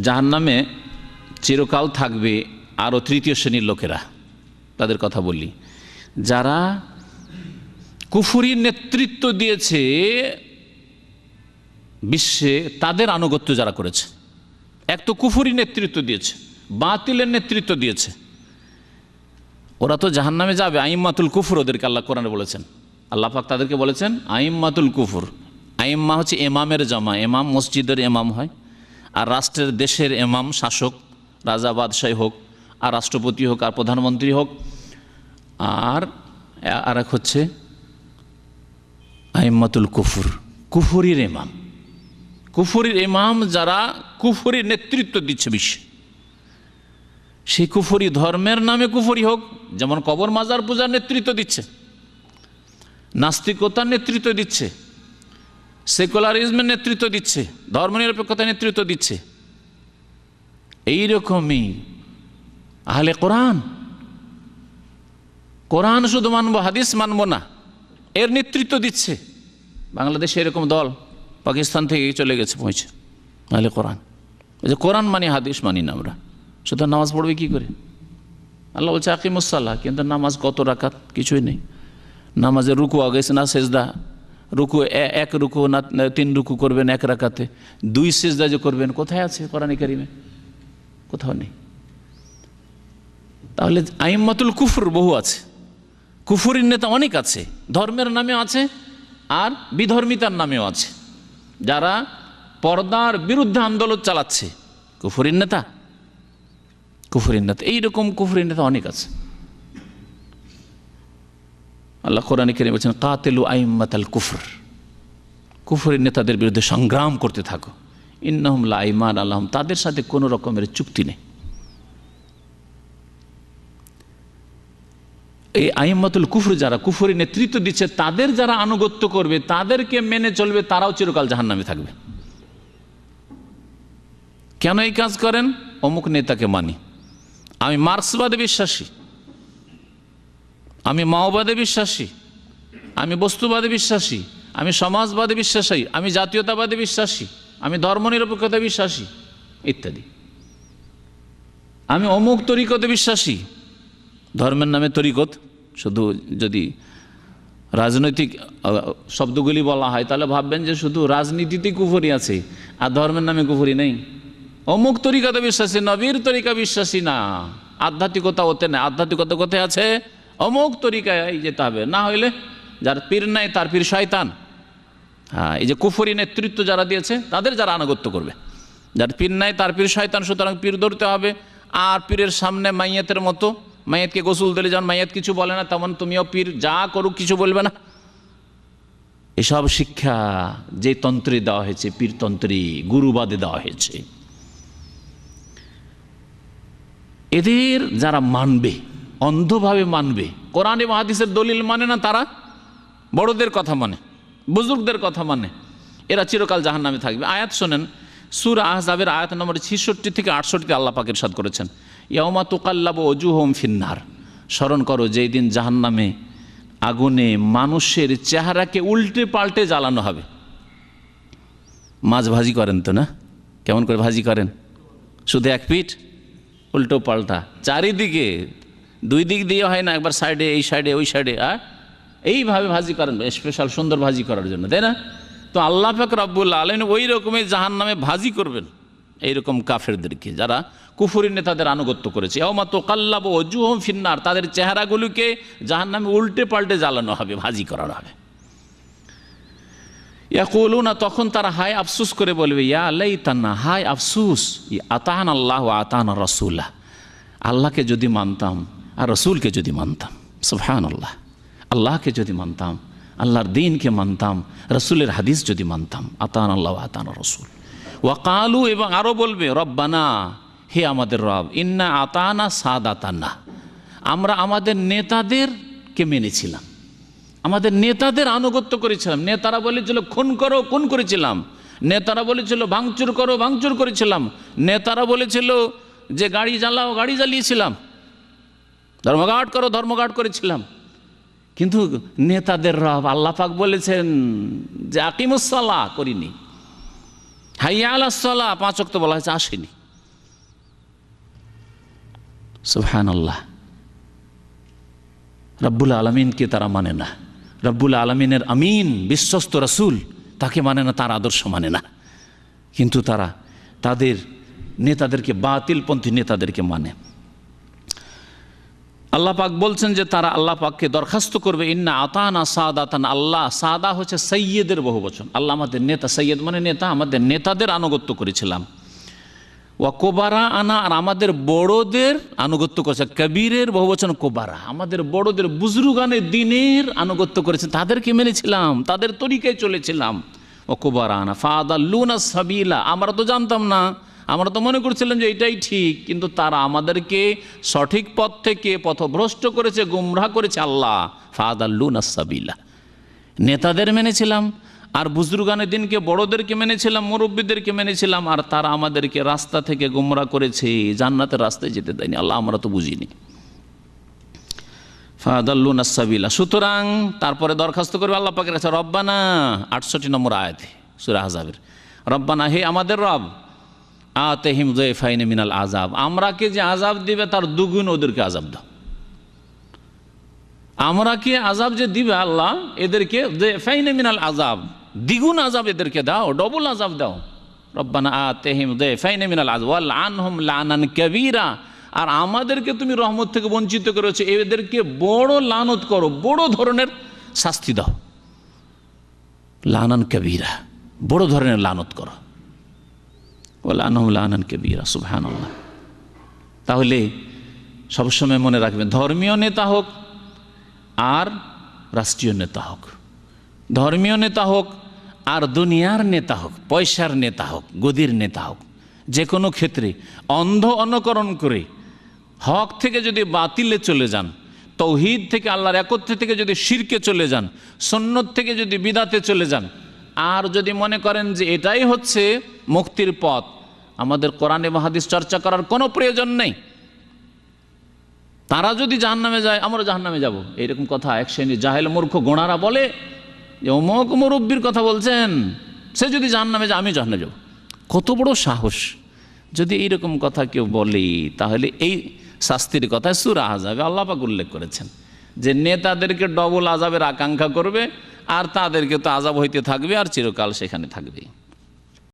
জাহান্নামে চিরকাল থাকবে আরও তৃতীয় শ্রেণীর লোকেরা। তাদের কথা বলি, যারা কুফরি নেতৃত্ব দিয়েছে বিশ্বে, তাদের আনুগত্য যারা করেছে। এক তো কুফরি নেতৃত্ব দিয়েছে, বাতিলের নেতৃত্ব দিয়েছে, ওরা তো জাহান্নামে যাবে। আইম্মাতুল কুফর ওদেরকে আল্লাহ কোরআনে বলেছেন, আল্লাহ পাক তাদেরকে বলেছেন আইম্মাতুল কুফর। আইম্মা হচ্ছে এমামের জামা, এমাম মসজিদের এমাম হয়, আর রাষ্ট্রের দেশের এমাম শাসক, রাজা বাদশাহী হোক, আর রাষ্ট্রপতি হোক, আর প্রধানমন্ত্রী হোক। আর এক হচ্ছে আইম্মাতুল কুফর, কুফরির এমাম। কুফরির ইমাম যারা কুফরির নেতৃত্ব দিচ্ছে বিশ্বে, সেই কুফরি ধর্মের নামে কুফরি হোক, যেমন কবর মাজার পূজার নেতৃত্ব দিচ্ছে, নাস্তিকতার নেতৃত্ব দিচ্ছে, সেকুলারিজমের নেতৃত্ব দিচ্ছে, ধর্মনিরপেক্ষতার নেতৃত্ব দিচ্ছে, এইরকমই আহলে কোরআন, কোরআন শুধু মানবো, হাদিস মানবো না, এর নেতৃত্ব দিচ্ছে। বাংলাদেশে এরকম দল পাকিস্তান থেকে চলে গেছে পৌঁছে, আহলে কোরআন। যে কোরআন মানি, হাদিস মানি না আমরা, সুতরাং নামাজ পড়বে কী করে? আল্লাহ বলছে আকিমুসসালাহ, কিন্তু নামাজ কত রাকাত? কিছুই নেই। নামাজের রুকু আগে না সেজদা, রুকু এক রুকু না 3 রুকু করবেন এক রাকাতে, 2 সেজদা যে করবেন, কোথায় আছে কোরআনে কারিমে? কোথাও নেই। তাহলে আইম্মাতুল কুফর বহু আছে, কুফরির নেতা অনেক আছে, ধর্মের নামেও আছে আর বিধর্মিতার নামেও আছে, যারা পর্দার বিরুদ্ধে আন্দোলন চালাচ্ছে। কুফরির নেতা, কুফরির নেতা, এইরকম কুফরির নেতা অনেক আছে। আল্লাহ কোরআনে কারীমে বলেছেন কাতিলু আইম্মাতাল কুফর, কুফরির নেতাদের বিরুদ্ধে সংগ্রাম করতে থাকো। ইন্নাহুম লা ঈমান লাহুম, তাদের সাথে কোনো রকমের চুক্তি নেই। এই আইম্মাতুল কুফর যারা কুফরি নেতৃত্ব দিচ্ছে, তাদের যারা আনুগত্য করবে, তাদেরকে মেনে চলবে, তারাও চিরকাল জাহান্নামে থাকবে। কেন এই কাজ করেন? অমুক নেতাকে মানি, আমি মার্ক্সবাদে বিশ্বাসী, আমি মাওবাদে বিশ্বাসী, আমি বস্তুবাদে বিশ্বাসী, আমি সমাজবাদে বিশ্বাসী, আমি জাতীয়তাবাদে বিশ্বাসী, আমি ধর্মনিরপেক্ষতা বিশ্বাসী ইত্যাদি, আমি অমুক তরিকতে বিশ্বাসী। ধর্মের নামে তরিকত, শুধু যদি রাজনৈতিক শব্দগুলি বলা হয় তাহলে ভাববেন যে শুধু রাজনীতিতেই কুফরি আছে আর ধর্মের নামে কুফরি নেই। অমুক তরিকাতে বিশ্বাসী, নবীর তরিকা বিশ্বাসী না, আধ্যাত্মিকতা ওতে নেই। আধ্যাত্মিকতা কোথায় আছে? অমুক তরিকায় যেতে হবে, না হইলে যার পীর নাই তার পীর শয়তান। হ্যাঁ, এই যে কুফরি নেতৃত্ব যারা দিয়েছে, তাদের যারা আনুগত্য করবে, যার পীর নাই তার পীর শয়তান, সুতরাং পীর ধরতে হবে। আর পীরের সামনে মাইয়াতের মতো, মাইয়াতকে গোসল দিলে যেমন মাইয়াত কিছু বলে না, তেমন তুমিও পীর যা করুক কিছু বলবে না। এসব শিক্ষা যে তন্ত্রে দেওয়া হয়েছে, পীরতন্ত্রে, গুরুবাদে দেওয়া হয়েছে, এদের যারা মানবে, অন্ধভাবে মানবে, কোরআন এবং হাদিসের দলিল মানে না, তারা বড়দের কথা মানে, বুজুর্গদের কথা মানে, এরা চিরকাল জাহান্নামে থাকবে। আয়াত শোনেন, সূরা আহজাবের আয়াত নম্বর 66 থেকে 68 আল্লাহ পাক ইরশাদ করেছেন, ইয়াউমা তুকাল্লাবু ওজুহুম ফিন্নার। স্মরণ করো যেই দিন জাহান্নামে আগুনে মানুষের চেহারাকে উল্টে পাল্টে জ্বালানো হবে। মাছ ভাজি করেন তো না? কেমন করে ভাজি করেন? শুধু এক পিঠ, উল্টো পাল্টা, চারিদিকে, 2 দিক দিয়ে হয় না, একবার সাইডে, এই সাইডে, ওই সাইডে, এইভাবে ভাজি করেন স্পেশাল সুন্দর ভাজি করার জন্য, তাই না? তো আল্লাহ পাক রব্বুল আলামিন ওই রকমের জাহান্নামে ভাজি করবেন এইরকম কাফেরদেরকে, যারা কুফরি নেতাদের আনুগত্য করেছে। ইয়াউমা তুকাল্লাবু ওজুহুম ফিন্নার, তাদের চেহারাগুলোকে জাহান্নামে উল্টে পাল্টে জ্বালানো হবে, ভাজি করানো হবে। ইয়াকুলুনা, তখন তারা হায় আফসুস করে বলবে, ইয়া লাইতানা, হায় আফসুস, আতানা আল্লাহ ওয়া আতানা রাসূলা, আল্লাহকে যদি মানতাম আর রসুলকে যদি মানতাম, সুবহানাল্লাহ, আল্লাহকে যদি মানতাম, আল্লাহর দ্বীনকে মানতাম, রসুলের হাদিস যদি মানতাম, আতানা আল্লাহ ওয়া আতানা রাসূল। ওয়াকালু, এবং আরও বলবে, রব্বানা, হে আমাদের রব, ইন্না আতানা সাদাতানা, আমরা আমাদের নেতাদেরকে মেনেছিলাম, আমাদের নেতাদের আনুগত্য করেছিলাম। নেতারা বলেছিল খুন করো, খুন করেছিলাম। নেতারা বলেছিল ভাঙচুর করো, ভাঙচুর করেছিলাম। নেতারা বলেছিল যে গাড়ি জ্বালাও, গাড়ি জ্বালিয়েছিলাম। ধর্মঘাট করো, ধর্মঘাট করেছিলাম। কিন্তু নেতাদের রব আল্লাহ পাক বলেছেন যে আকিমুস সালাহ করিনি, হাইয়া আলাস সালাহ 5 ওয়াক্ত বলা হয়েছে, আসেনি। সুবহানাল্লাহ। রব্বুল আলমিনকে তারা মানে না, রব্বুল আলমিনের আমিন বিশ্বস্ত রাসূল তাকে মানে না, তার আদর্শ মানে না, কিন্তু তারা তাদের নেতাদেরকে, বাতিলপন্থী নেতাদেরকে মানে। আল্লাহ পাক বলছেন যে তারা আল্লাহ পাককে দরখাস্ত করবে, ইন্না আতানা সাদাতান, আল্লাহ, সাদা হচ্ছে সৈয়দের বহুবচন, আল্লাহ আমাদের নেতা, সৈয়দ মানে নেতা, আমাদের নেতাদের আনুগত্য করেছিলাম। ওয়া কোবারা আনা, আর আমাদের বড়দের আনুগত্য করেছে, কবিরের বহুবচন কোবারা, আমাদের বড়দের বুজরুগানে দিনের আনুগত্য করেছে, তাদেরকে মেনেছিলাম, তাদের তরিকায় চলেছিলাম। ও কোবারা আনা ফাদাল্লুনা সাবিলা, আমরা তো জানতাম না, আমরা তো মনে করছিলাম যে এটাই ঠিক, কিন্তু তারা আমাদেরকে সঠিক পথ থেকে পথভ্রষ্ট করেছে, গুমরাহ করেছে। আল্লাহ ফাদাল্লুনা সাবিলা, নেতাদের মেনেছিলাম আর বুজরুগানের দিনকে, বড়দেরকে মেনেছিলাম, মুরব্বীদেরকে মেনেছিলাম, আর তারা আমাদেরকে রাস্তা থেকে গুমরাহ করেছে, জান্নাতের রাস্তায় যেতে দেয়নি। আল্লাহ আমরা তো বুঝিনি। ফাদাল্লুনা সাবিলা, সুতরাং তারপরে দরখাস্ত করবে আল্লাহ পাকের কাছে, রব্বানা, 68 নম্বর আয়াতে সূরা আহজাবের, রব্বানা, হে আমাদের রব, আতিহিম যায়ফাইন মিনাল আযাব, আমরাকে যে আযাব দিবে তার দুগুণ ওদেরকে আযাব দাও। আমরাকে আযাব যে দিবে আল্লাহ, এদেরকে যায়ফাইন মিনাল আযাব, দ্বিগুণ আযাব এদেরকে দাও, ডবল আযাব দাও। রব্বানা আতিহিম যায়ফাইন মিনাল আযাব ওয়াল আনহুম লানান কাবীরা, আর আমাদেরকে তুমি রহমত থেকে বঞ্চিত করেছো, এদেরকে বড় লানত করো, বড় ধরনের শাস্তি দাও। লানান কাবীরা, বড় ধরনের লানত করো। ওয়াল আনহুম লানান কাবীরা, সুবহানাল্লাহ। তাহলে সবসময় মনে রাখবেন, ধর্মীয় নেতা হোক আর রাষ্ট্রীয় নেতা হোক, ধর্মীয় নেতা হোক আর দুনিয়ার নেতা হোক, পয়সার নেতা হোক, গদির নেতা হোক, যে কোনো ক্ষেত্রে অন্ধ অনুকরণ করে হক থেকে যদি বাতিলে চলে যান, তৌহিদ থেকে, আল্লাহর একত্রে থেকে যদি শিরকে চলে যান, সুন্নত থেকে যদি বিদাতে চলে যান, আর যদি মনে করেন যে এটাই হচ্ছে মুক্তির পথ, আমাদের কোরআন এবং হাদিস চর্চা করার কোনো প্রয়োজন নেই, তারা যদি জাহান্নামে যায় আমরা জাহান্নামে যাব, এইরকম কথা এক শ্রেণীর জাহেল মূর্খ গোঁড়ারা বলে যে অমুক মুরব্বির কথা বলছেন, সে যদি জাহান্নামে যায় আমি জাহান্নামে যাব। কত বড় সাহস! যদি এইরকম কথা কেউ বলে, তাহলে এই শাস্তির কথা সূরা আহজাবে আল্লাহ পাক উল্লেখ করেছেন যে নেতাদেরকে ডবল আযাবের আকাঙ্ক্ষা করবে, আর তাদেরকে তো আযাব হইতে থাকবে আর চিরকাল সেখানে থাকবে।